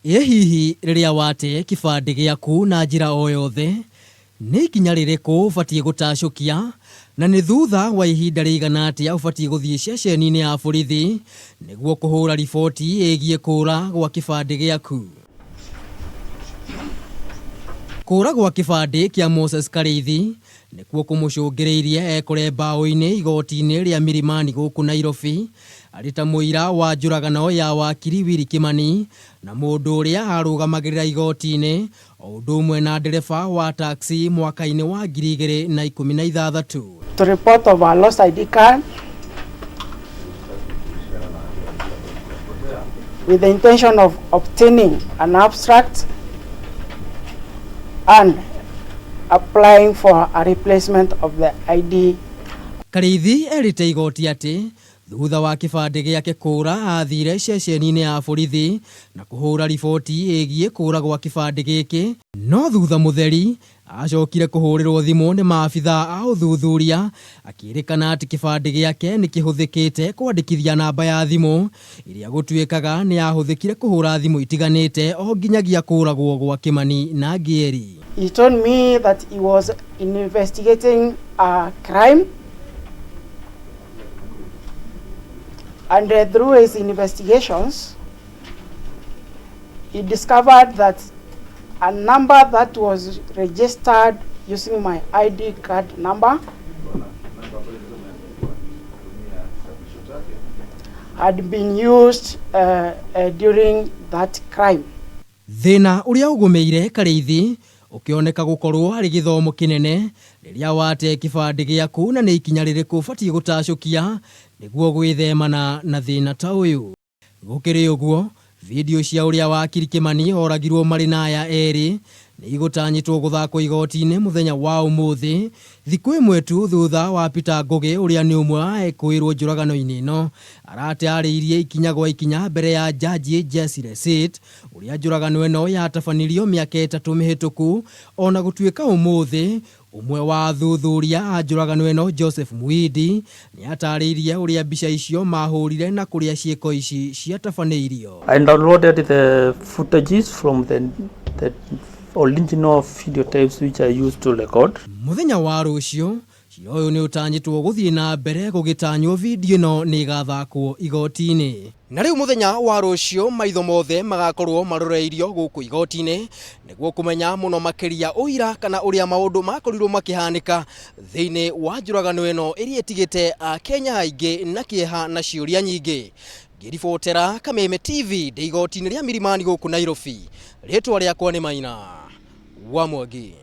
Hihi riria wate kibande giaku na njira o yothe ni ikinya ririku ubatie gutacukia na ni thutha wa ihinda rigana atia ubatie guthie ceceni-ini ya borithi niguo kuhura riboti igie kura gwa kibande giaku. Kura gwa kibande kia Moses Kareithi nikuo kumucungiriirie ekore mbao-ini igoti-ini ria Milimani guku Nairobi ari ta muira wa njuragano ya wakiri Willy Kimani na mundu uria arugamagirira igoti-ini o undu umwe na ndereba wa taxi mwaka-ini wa 2016. To report of a lost ID card with the intention of obtaining an abstract and applying for a replacement of the ID. Kareithi erite igoti ati thutha wa kibande giake kura athire ceceni-ini ya borithi na kuhura riboti igie kura gwa kibande giki, no thutha mutheri acokire kuhurirwo thimu ni maabitha a uthuthuria akirikana ati kibande giake ni kihuthikite kwandikithia namba ya thimu iria gutuikaga ni yahuthikire kuhura thimu itiganite o nginyagia kuragwo gwa Kimani na Ngieri. He told me that he was investigating a crime, and through his investigations he discovered that a number that was registered using my ID card number had been used during that crime. Thina uria ugumeire Kareithi ukioneka gukorwo ari githomo kinene riria wate kibande giaku na ni ikinya ririku ubatie gutacukia niguo gwithemana na thina ta uyu. Gukiri uguo, video cia uria wakiri Kimani oragirwo mari na aya eri ni igutanyitwo guthakwo igoti-ini muthenya wa umuthi thiku imwe tu thutha wa Peter Ngugi uria ni umwe aekwirwo njuragano-ini ino arateariirie ikinya gwa ikinya mbere ya jaji Jesse Lesit uria njuragano ino yatabanirio miaka 3 mihituku, ona gutuika umuthi umwe wa thuthuria a njuragano ino Joseph Muidi ni atariirie uria mbica icio mahurire na kuria cieko ici ciatabanirio. I downloaded the footages from the original video tapes which I used to record. Muthenya wa rucio cira uyu ni utanyitwo guthie na mbere gugitanywo video no ni gathakwo igoti-ini. Na riu muthenya wa rucio maitho mothe magakorwo maroreirio guku igoti-ini niguo kumenya muno makiria uira kana uria maundu makorirwo makihanika thiini wa njuragano ino iria itigite a Kenya aingi na kieha na ciuria nyingi. Ngiribotera Kameme TV de igoti-ini ria Milimani guku Nairobi. Ritwa riakwa ni Maina wa Mwangi.